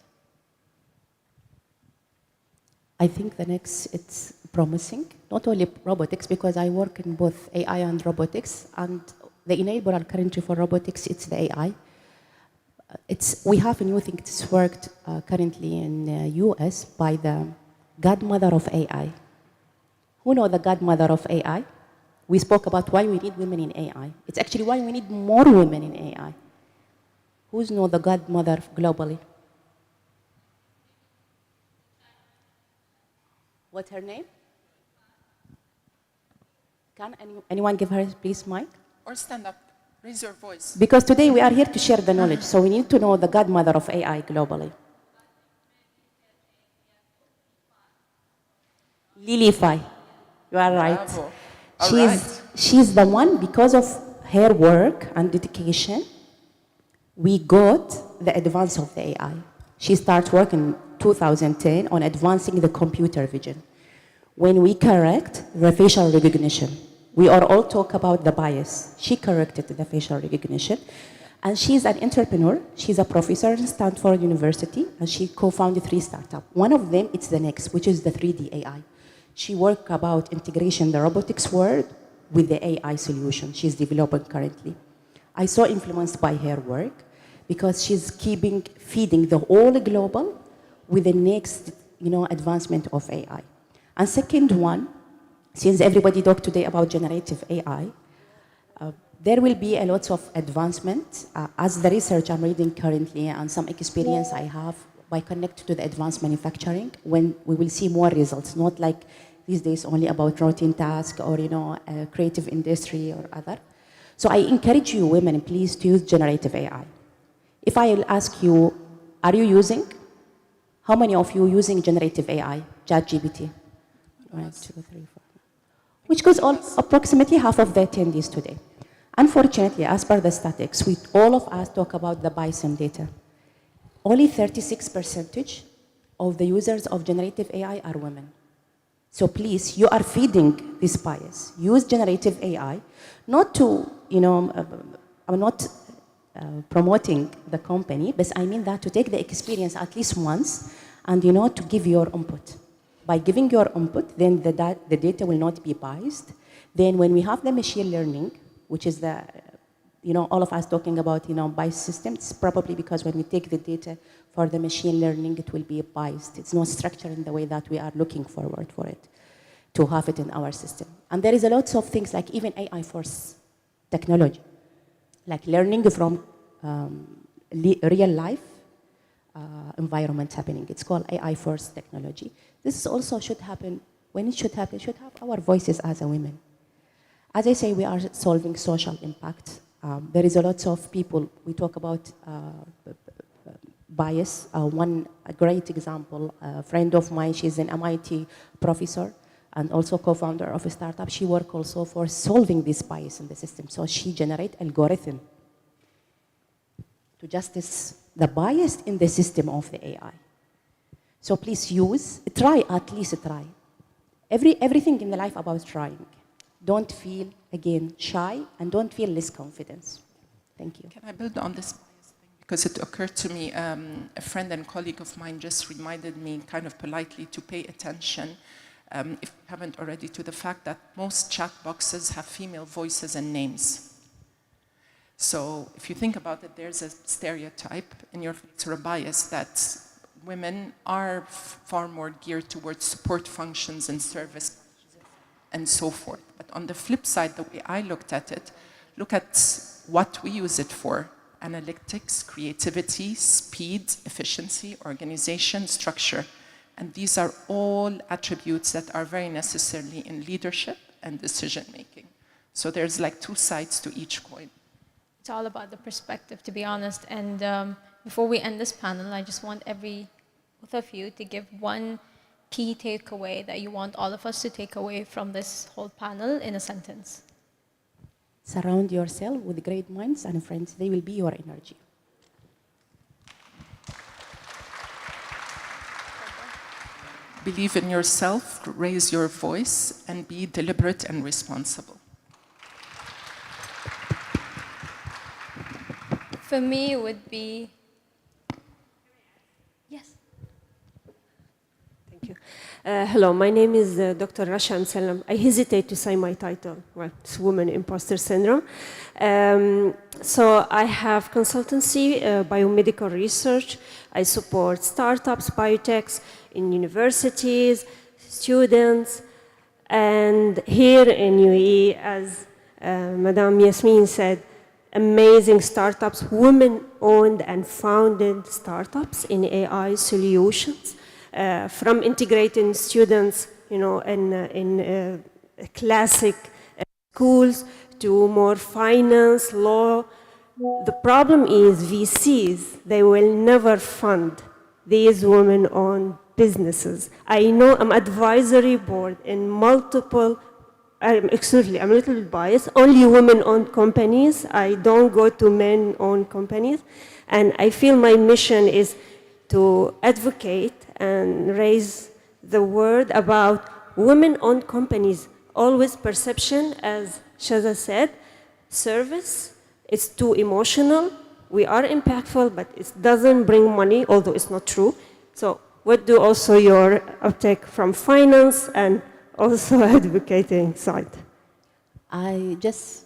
I think the next, it's promising, not only robotics, because I work in both AI and robotics, and the enabler currently for robotics, it's the AI. We have a new thing that's worked currently in the US by the godmother of AI. Who know the godmother of AI? We spoke about why we need women in AI. It's actually why we need more women in AI. Who's know the godmother globally? What's her name? Can anyone give her please mic? Or stand up, raise your voice. Because today we are here to share the knowledge, so we need to know the godmother of AI globally. Lily Fai, you are right. Bravo. She's the one, because of her work and dedication, we got the advance of the AI. She started work in 2010 on advancing the computer vision. When we correct the facial recognition, we are all talk about the bias. She corrected the facial recognition. And she's an entrepreneur. She's a professor in Stanford University, and she co-founded 3 startups. One of them, it's the next, which is the 3D AI. She worked about integration the robotics world with the AI solution she's developing currently. I so influenced by her work because she's feeding the whole global with the next, you know, advancement of AI. And second one, since everybody talked today about generative AI, there will be a lot of advancement as the research I'm reading currently and some experience I have by connecting to the advanced manufacturing, when we will see more results, not like these days only about routine tasks or, you know, creative industry or other. So I encourage you women, please, to use generative AI. If I will ask you, are you using? How many of you using generative AI, ChatGPT? 1, 2, 3, 4. Which goes on approximately half of the attendees today. Unfortunately, as per the statistics, all of us talk about the Bison data. Only 36% of the users of generative AI are women. So please, you are feeding this bias. Use generative AI, not to, you know, I'm not promoting the company, but I mean that to take the experience at least once and, you know, to give your input. By giving your input, then the data will not be biased. Then when we have the machine learning, which is the, you know, all of us talking about, you know, biased systems, probably because when we take the data for the machine learning, it will be biased. It's not structured in the way that we are looking forward for it, to have it in our system. And there is a lot of things like even AI force technology, like learning from real life environment happening. It's called AI force technology. This also should happen, when it should happen, should have our voices as a women. As I say, we are solving social impact. There is a lot of people, we talk about bias. A great example, a friend of mine, she's an MIT professor and also co-founder of a startup. She works also for solving this bias in the system. So she generates algorithm to justice the bias in the system of the AI. So please try, at least try. Everything in the life about trying. Don't feel, again, shy, and don't feel less confidence. Thank you. Can I build on this bias thing? Because it occurred to me, a friend and colleague of mine just reminded me kind of politely to pay attention, if you haven't already, to the fact that most chat boxes have female voices and names. So if you think about it, there's a stereotype in your face or a bias that women are far more geared towards support functions and service and so forth. But on the flip side, the way I looked at it, look at what we use it for: analytics, creativity, speed, efficiency, organization, structure. And these are all attributes that are very necessarily in leadership and decision making. So there's like two sides to each coin. It's all about the perspective, to be honest. And before we end this panel, I just want both of you to give one key takeaway that you want all of us to take away from this whole panel in a sentence. Surround yourself with great minds and friends. They will be your energy. Believe in yourself, raise your voice, and be deliberate and responsible. For me, it would be... Yes. Thank you. Hello, my name is Dr. Rasha Amsalam. I hesitate to say my title. Well, it's Woman Imposter Syndrome. So I have consultancy, biomedical research. I support startups, biotechs in universities, students, and here in UAE, as Madame Yasmin said, amazing startups, women-owned and founded startups in AI solutions. From integrating students, in classic schools to more finance, law. The problem is VCs, they will never fund these women-owned businesses. I know I'm advisory board in multiple, excuse me, I'm a little bit biased, only women-owned companies. I don't go to men-owned companies. And I feel my mission is to advocate and raise the word about women-owned companies. Always perception, as Shaza said, service, it's too emotional. We are impactful, but it doesn't bring money, although it's not true. So what do also your uptake from finance and also advocating side? I just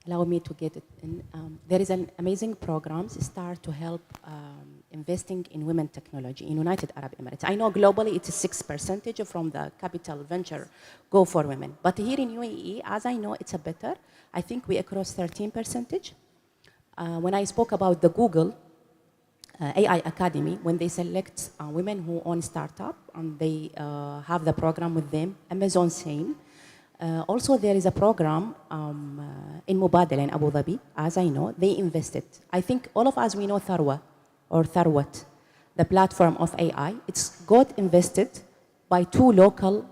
allow me to get it in. There is an amazing program, start to help investing in women technology in United Arab Emirates. I know globally it's 6% from the capital venture go for women. But here in UAE, as I know, it's a better. I think we across 13%. When I spoke about the Google AI Academy, when they select women who own startup and they have the program with them, Amazon same. Also, there is a program in Mubadala in Abu Dhabi, as I know, they invested. I think all of us, we know Tharwa or Tharwat, the platform of AI. It's got invested by two local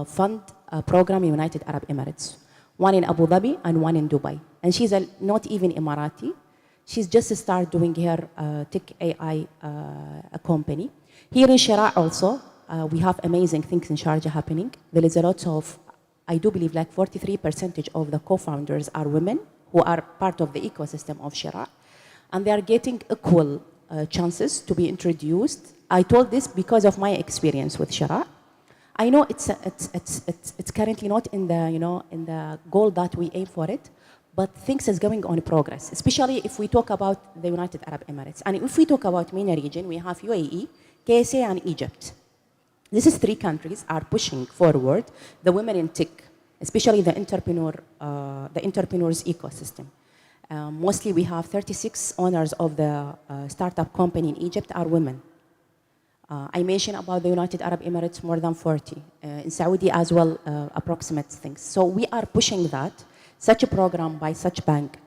fund program in United Arab Emirates, one in Abu Dhabi and one in Dubai. And she's not even Emirati. She's just started doing her tech AI company. Here in Shira also, we have amazing things in Sharjah happening. There is a lot of, I do believe like 43% of the co-founders are women who are part of the ecosystem of Shira. And they are getting equal chances to be introduced. I told this because of my experience with Shira. I know it's currently not in the, in the goal that we aim for it, but things is going on progress, especially if we talk about the United Arab Emirates. And if we talk about MENA region, we have UAE, KSA, and Egypt. These three countries are pushing forward the women in tech, especially the entrepreneurs ecosystem. Mostly we have 36 owners of the startup company in Egypt are women. I mentioned about the United Arab Emirates, more than 40. In Saudi as well, approximate things. So we are pushing that. Such a program by such bank,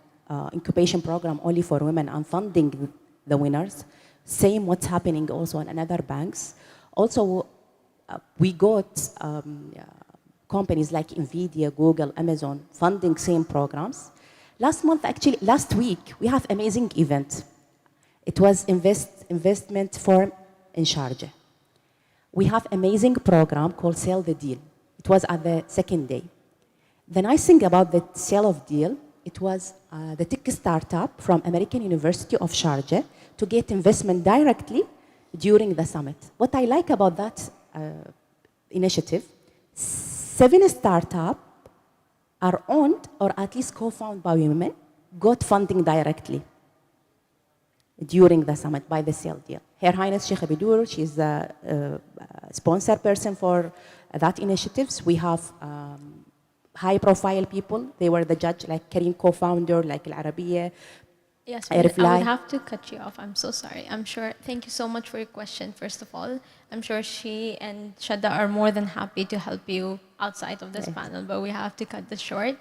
incubation program only for women and funding the winners Same what's happening also in other banks. Also, we got companies like NVIDIA, Google, Amazon funding same programs. Last week, we have amazing event. It was investment firm in Sharjah. We have amazing program called Sell the Deal. It was at the second day. The nice thing about the sale of deal, it was the tech startup from American University of Sharjah to get investment directly during the summit. What I like about that initiative, 7 startups are owned or at least co-founded by women, got funding directly during the summit by the sale deal. Her Highness Sheikh Abidur, she's the sponsor person for that initiatives. We have high-profile people. They were the judge, like Kareem co-founder, like Al Arabiya. Yes, I I reply. would have to cut you off. I'm so sorry. I'm sure. Thank you so much for your question, first of all. I'm sure she and Shadda are more than happy to help you outside of this panel, but we have to cut this short.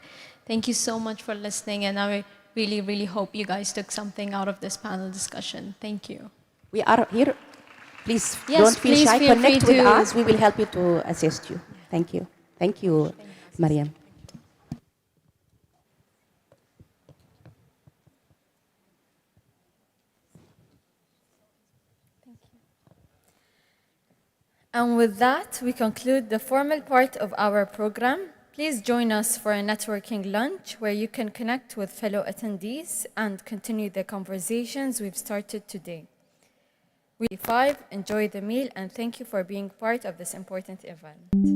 Thank you so much for listening, and I really, really hope you guys took something out of this panel discussion. Thank you. We are here. Please Yes, don't feel please shy. feel Connect free with to- us. We will help you to assist you. Thank you. Thank you, Mariam. And with that, we conclude the formal part of our program. Please join us for a networking lunch where you can connect with fellow attendees and continue the conversations we've started today. We 5 enjoy the meal and thank you for being part of this important event.